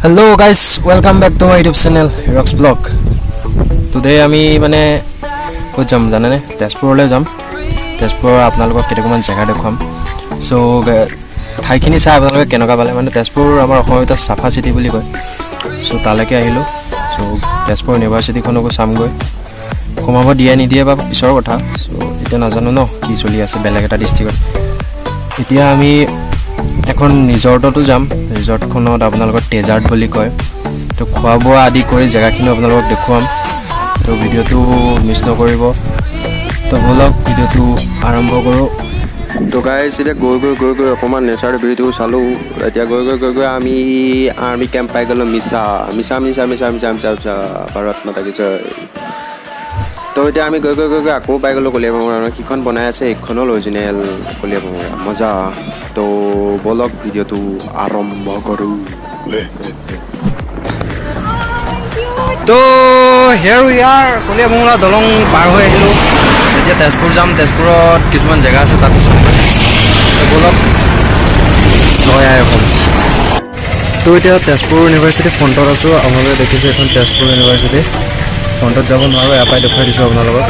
Hello guys, welcome back to my YouTube channel Rocks Vlog. Today আমি মানে ক'ত যাম জানেনে? তেজপুৰলৈ যাম। তেজপুৰৰ আপোনালোকক কেইটামান জেগা দেখুৱাম। সো ঠাইখিনি চাই আপোনালোকে কেনেকুৱা পালে মানে তেজপুৰ আমাৰ অসমৰ এটা চাফা চিটি বুলি কয়। সো তালৈকে আহিলোঁ। সো তেজপুৰ ইউনিভাৰ্চিটিখনকো চামগৈ। সোমাব দিয়ে নিদিয়ে বা পিছৰ কথা। সো এতিয়া নাজানো ন কি চলি আছে বেলেগ এটা ডিষ্ট্ৰিক্টত। এতিয়া আমি এখন ৰিজৰ্টতো যাম। ৰিজৰ্টখনত আপোনালোকৰ ডেজাৰ্ট বুলি কয়। তো খোৱা বোৱা আদি কৰি জেগাখিনি আপোনালোকক দেখুৱাম। তো ভিডিঅ'টো মিছ নকৰিব। তো বলক ভিডিঅ'টো আৰম্ভ কৰোঁ। তো গাইজ এতিয়া গৈ অকণমান নেচাৰ ভিউটো চালোঁ। এতিয়া গৈ আমি আৰ্মি কেম্প পাই গ'লোঁ মিছা ভাৰত মাতা কি জয়। তো এতিয়া আমি গৈ আকৌ পাই গ'লোঁ কলীয়া ভোমোৰা। সিখন বনাই আছে এইখনো অৰিজিনেল কলীয়া ভোমোৰা মজা। তো বলক ভিডিঅ'টো আৰম্ভ কৰোঁ। তো হেয়াৰ উই আৰ কলীয়া ভোমোৰা দলং পাৰ হৈ আহিলোঁ। এতিয়া তেজপুৰ যাম। তেজপুৰত কিছুমান জেগা আছে তাত চাম। বলক জয় আই অসম। তো এতিয়া তেজপুৰ ইউনিভাৰ্চিটি ফ্ৰণ্টত আছোঁ। আপোনালোকে দেখিছে এখন তেজপুৰ ইউনিভাৰ্চিটি ফ্ৰণ্টত যাব নোৱাৰোঁ। ইয়াৰ পৰাই দেখুৱাই দিছোঁ আপোনালোকক।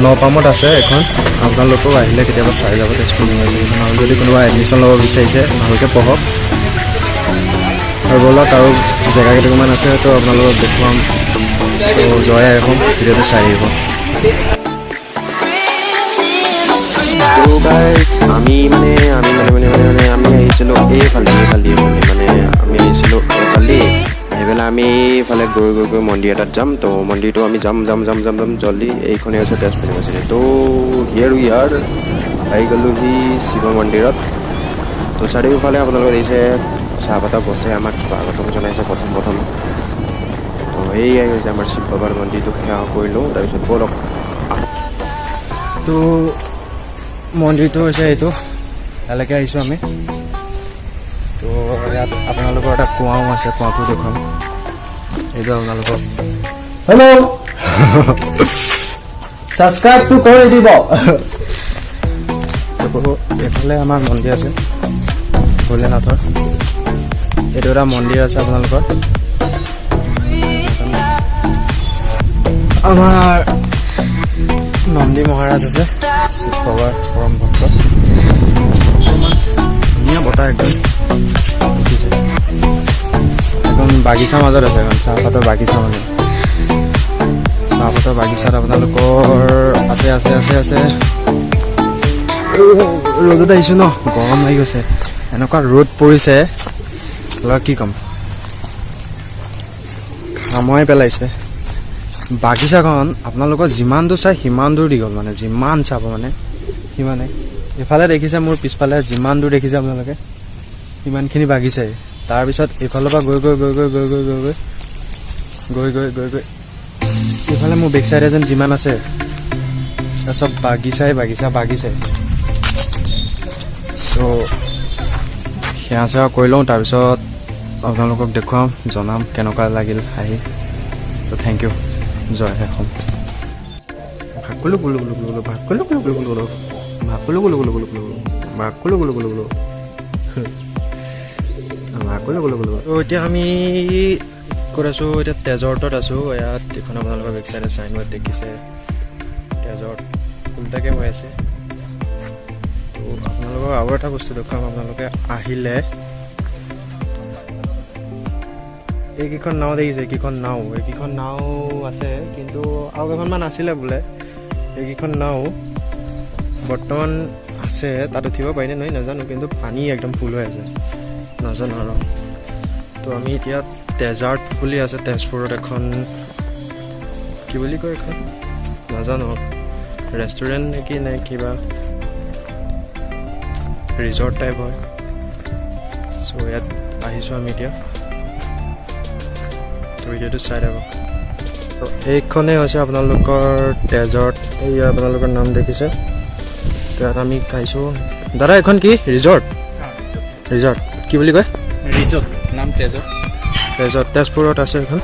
নপামত আছে এখন। আপোনালোকেও আহিলে কেতিয়াবা চাই যাব তেজপুৰ ইউনিভাৰ্চিটিখন। আৰু যদি কোনোবা এডমিশ্যন ল'ব বিচাৰিছে ভালকৈ পঢ়ক। আৰু বলক আৰু জেগা কেইটামান আছে তো আপোনালোকক দেখুৱাম। তো জয় আই অসম। ভিডিঅ'টো চাই আহিব। তো গাইজ আমি আহিছিলোঁ এইফালে মানে আমি আহিছিলোঁ এইফালে আহি পেলাই আমি এইফালে গৈ মন্দিৰ এটাত যাম। তো মন্দিৰটো আমি যাম জল্দি। এইখনেই হৈছে তেজপুৰ ইউনিভাৰ্চিটি। তো হিয়াৰ উই আৰ আহি গ'লোহি শিৱ মন্দিৰত। তো চাৰিওফালে আপোনালোকে দেখিছে চাহপাতৰ গছে আমাক স্বাগতম জনাইছে প্ৰথম। তো সেয়াই হৈছে আমাৰ শিৱ বাবাৰ মন্দিৰটো সেৱা কৰিলোঁ। তাৰপিছত বলক। তো মন্দিৰটো হৈছে এইটো। ইয়ালৈকে আহিছোঁ আমি। তো ইয়াত আপোনালোকৰ এটা কুঁৱাও আছে। কুঁৱাটো দেখুৱাম। এইটো আপোনালোকক হেল্ল' ছাবস্ক্ৰাইবটো কৰি দিব। এইফালে আমাৰ মন্দিৰ আছে ভোলেনাথৰ। এইটো এটা মন্দিৰ আছে আপোনালোকৰ। আমাৰ নন্দী মহাৰাজ আছে শিৱ বাবাৰ পৰম ভক্ত। ধুনীয়া বতাহ একদম বাগিচাৰ মাজত আছে এখন চাহপাতৰ বাগিচা মানে। চাহপাতৰ বাগিচাত আপোনালোকৰ আছে ৰ'দত আহিছোঁ ন গৰম লাগি গৈছে। এনেকুৱা ৰ'দ পৰিছে কি ক'ম সময় পেলাইছে। বাগিচাখন আপোনালোকৰ যিমান দূৰ চাই সিমান দূৰ দীঘল মানে যিমান চাব মানে সিমানে। এইফালে দেখিছে মোৰ পিছফালে যিমান দূৰ দেখিছে আপোনালোকে সিমানখিনি বাগিচাই। তাৰপিছত এইফালৰ পৰা গৈ এইফালে মোৰ বেক চাইডে যেন যিমান আছে চব বাগিচাই। ত' সেৱা কৰি লওঁ। তাৰপিছত আপোনালোকক দেখুৱাম জনাম কেনেকুৱা লাগিল আহি। ত' থেংক ইউ। জয় অসম। এতিয়া আমি ক'ত আছোঁ? এতিয়া তেজৰ্টত আছোঁ। ইয়াত এখন আপোনালোকৰ বেক চাইডে চাইনবোৰ্ড দেখিছে তেজৰ্ট উল্টাকৈ হৈ আছে। তো আপোনালোকক আৰু এটা বস্তু দেখুৱাম। আপোনালোকে আহিলে এইকেইখন নাও দেখিছে? এইকেইখন নাও আছে কিন্তু আৰু কেইখনমান আছিলে বোলে। এইকেইখন নাও বৰ্তমান আছে। তাত উঠিব পাৰিনে নহয় নাজানো, কিন্তু পানী একদম ফুল হৈ আছে নাজানো আৰু। তো আমি এতিয়া ডেজাৰ্ট বুলি আছে তেজপুৰত এখন, কি বুলি কয় এখন নাজানো, ৰেষ্টুৰেণ্ট নেকি নে কিবা ৰিজৰ্ট টাইপ হয়। চ' ইয়াত আহিছোঁ আমি এতিয়া। তো ভিডিঅ'টো চাই থাকক। এইখনেই হৈছে আপোনালোকৰ ডেজাৰ্ট। এই আপোনালোকৰ নাম দেখিছে। তো ইয়াত আমি খাইছোঁ। দাদা এইখন কি ৰিজৰ্ট কি বুলি কয়? ৰিজৰ্ট নাম তেজৰ্ট তেজপুৰত আছে এখন।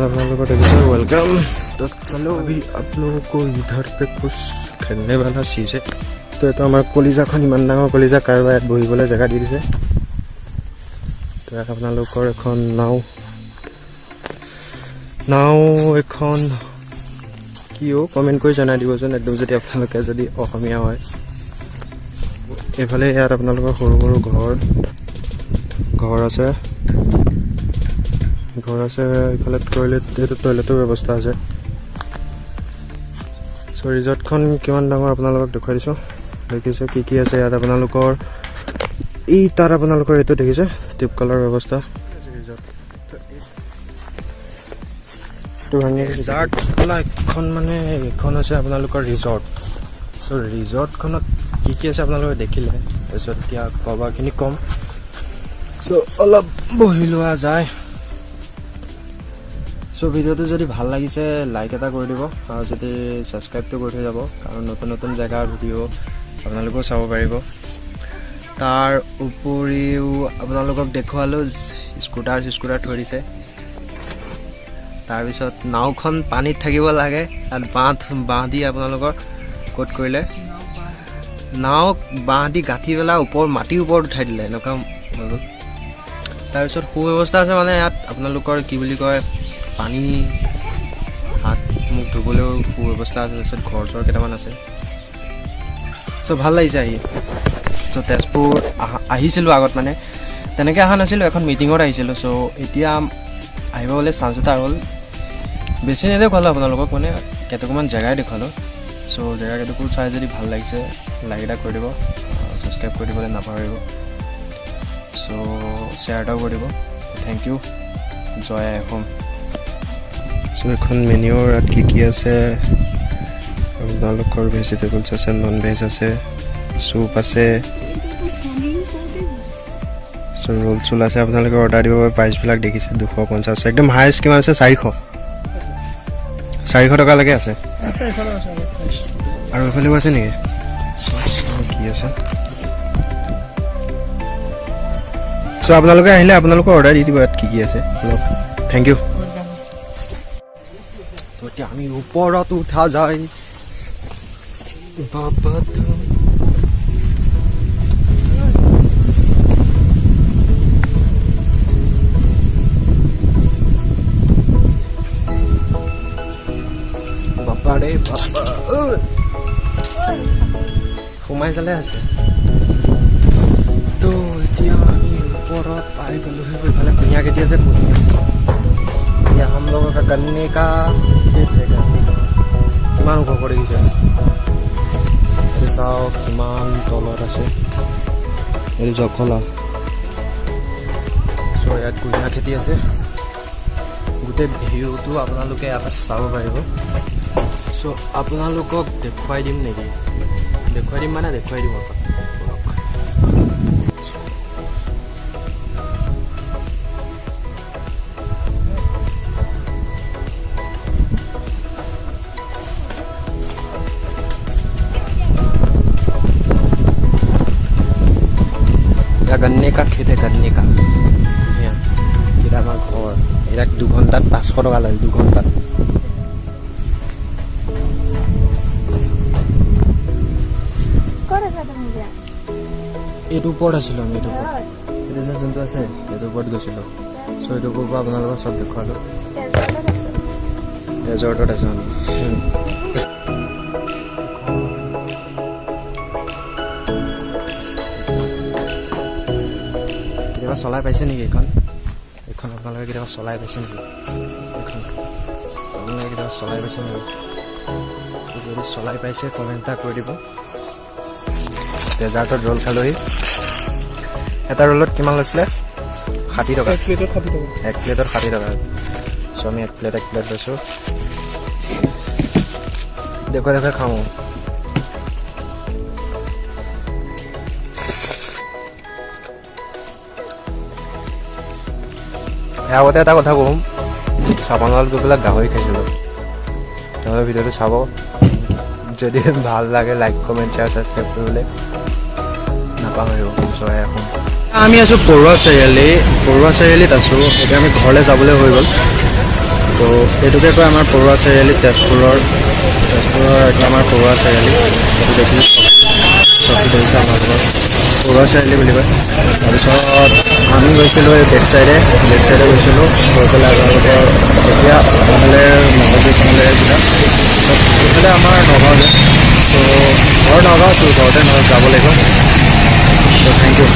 আপোনালোকৰ দেখিছে वेलकम। तो चलो अभी आप लोगों को इधर पे कुछ खेलने वाला चीज़ है। তো এইটো আমাৰ কলিজাখন ইমান ডাঙৰ কলিজা কাৰোবাৰ ইয়াত বহিবলৈ জেগা দি দিছে। আপোনালোকৰ এখন নাও এখন কি কমেণ্ট কৰি জনাই দিবচোন একদম যদি আপোনালোকে যদি অসমীয়া হয়। এইফালে ইয়াত আপোনালোকৰ সৰু সৰু ঘৰ আছে ইফালে টয়লেটৰ ব্যৱস্থা আছে। চ' ৰিজৰ্টখন কিমান ডাঙৰ আপোনালোকক দেখুৱাই দিছোঁ। দেখিছে কি আছে ইয়াত আপোনালোকৰ তাত আপোনালোকৰ এইটো দেখিছে টিউবকলৰ ব্যৱস্থা। এখন মানে এইখন আছে আপোনালোকৰ ৰিজৰ্ট। চ' ৰিজৰ্টখনত কি আছে আপোনালোকে দেখিলে, তাৰপিছত এতিয়া খোৱা বোৱাখিনি কম। চ' অলপ বহি লোৱা যায়। চ' ভিডিঅ'টো যদি ভাল লাগিছে লাইক এটা কৰি দিব আৰু যদি ছাবস্ক্ৰাইবটো কৰি থৈ যাব, কাৰণ নতুন নতুন জেগাৰ ভিডিঅ' আপোনালোকেও চাব পাৰিব। তাৰ উপৰিও আপোনালোকক দেখুৱালোঁ স্কুটাৰ থৈ দিছে। তাৰপিছত নাওখন পানীত থাকিব লাগে, তাত বাঁহ দি আপোনালোকৰ ক'ত কৰিলে নাও বাঁহ দি গাঁঠি পেলাই মাটিৰ ওপৰত উঠাই দিলে, এনেকুৱা হৈ গ'ল। তাৰপিছত সুব্যৱস্থা আছে মানে ইয়াত আপোনালোকৰ কি বুলি কয় পানী হাত মুখ ধুবলৈও সুব্যৱস্থা আছে। তাৰপিছত ঘৰ চৰ কেইটামান আছে। চ' ভাল লাগিছে আহি। চ' তেজপুৰ আহিছিলোঁ আগত মানে তেনেকৈ অহা নাছিলোঁ, এখন মিটিঙত আহিছিলোঁ। চ' এতিয়া আহিব গ'লে চান্স এটা হ'ল। বেছি নেদেখুৱালোঁ আপোনালোকক, মানে কেইটুকুমান জেগাই দেখুৱালোঁ। চ' জেগাকেইটুকুৰ চাই যদি ভাল লাগিছে লাইক এটা কৰি দিব, ছাবস্ক্ৰাইব কৰি দিবলৈ নাপাহৰিব। চ' শ্বেয়াৰ এটাও কৰি দিব। Thank you. জয় আই অসম। চ' এখন মেনুৰ ইয়াত কি আছে আপোনালোকৰ ভেজিটেবলছ আছে, নন ভেজ আছে, চুপ আছে, চ' ৰোল চোল আছে। আপোনালোকে অৰ্ডাৰ দিব পাৰে। প্ৰাইচবিলাক দেখিছে 250। একদম হায়েষ্ট কিমান আছে 400 টকালৈকে আছে। আৰু এইফালেও আছে নেকি? কি আছে? চ' আপোনালোকে আহিলে আপোনালোকে অৰ্ডাৰ দি দিব ইয়াত কি আছে। Thank you. তো এতিয়া আমি ওপৰত উঠা যায়। সোমাই চালে আছে। তো এতিয়া আমি ওপৰত পাই গ'লোহি। এইফালে কুঁহিয়া খেতি আছে। কুঁহিয়া हम लोगों का गन्ने का কিমান ওখ কৰি দিছে চাওক, কিমান তলত আছে। এইটো জখলা। চ' ইয়াত কুঁহিয়া খেতি আছে। গোটেই ভিউটো আপোনালোকে ইয়াত চাব পাৰিব। চ' আপোনালোকক দেখুৱাই দিম নেকি? দেখুৱাই দিম गन्ने का खेत है, गन्ने का। এটা আমাৰ ঘৰ। ইয়াক 2 ঘণ্টাত 500 টকা লয়, 2 ঘণ্টাত। এইটো ওপৰত আছিলোঁ আমি। এইটো যোনটো আছে এইটো ওপৰত গৈছিলোঁ। চ' এইটো ওপৰৰ পৰা আপোনালোকক চব দেখুৱালোঁ। ৰিজৰ্টত আছোঁ আমি। কেতিয়াবা চলাই পাইছে নেকি এইখন আপোনালোকে? কেতিয়াবা চলাই পাইছে নেকি যদি চলাই পাইছে কমেণ্ট এটা কৰি দিব। ডেজাৰ্টত ৰোল খালোহি। এটা ৰোলত কিমান লৈছিলে? 60 টকা। 1 প্লেটত 60 টকা। চ' আমি 1 প্লেট লৈছোঁ। দেখুৱাই খাওঁ। আগতে এটা কথা কওঁ, চাপানালত গৈ পেলাই গাহৰি খাইছিলোঁ। তেওঁলোকে ভিডিঅ'টো চাব। যদি ভাল লাগে লাইক কমেণ্ট শ্বেয়াৰ ছাবস্ক্ৰাইব কৰিবলৈ নাপাহৰিব। জয় অসম। আমি আছোঁ পৰুৱা চাৰিআলিত আছোঁ। এতিয়া আমি ঘৰলৈ যাবলৈ হৈ গ'ল। তো এইটোকে কয় আমাৰ পৰুৱা চাৰিআলি। তেজপুৰৰ এইটো আমাৰ পৰুৱা চাৰিআলি। এইটো দেখিছোঁ চবটো দেখিছে আমাৰ ঘৰত। পৰুৱা চাৰিআলি বুলি কয়। তাৰপিছত আমি গৈছিলোঁ এই বেক চাইডে গৈছিলোঁ, গৈ পেলাই আগতে এতিয়া নহ'লে নগাঁও চাঙলৈ এইফালে আমাৰ নগাঁও যে, চ' ঘৰ নগাঁও আছোঁ, ঘৰতে যাব লাগিব। চ' থেংক ইউ।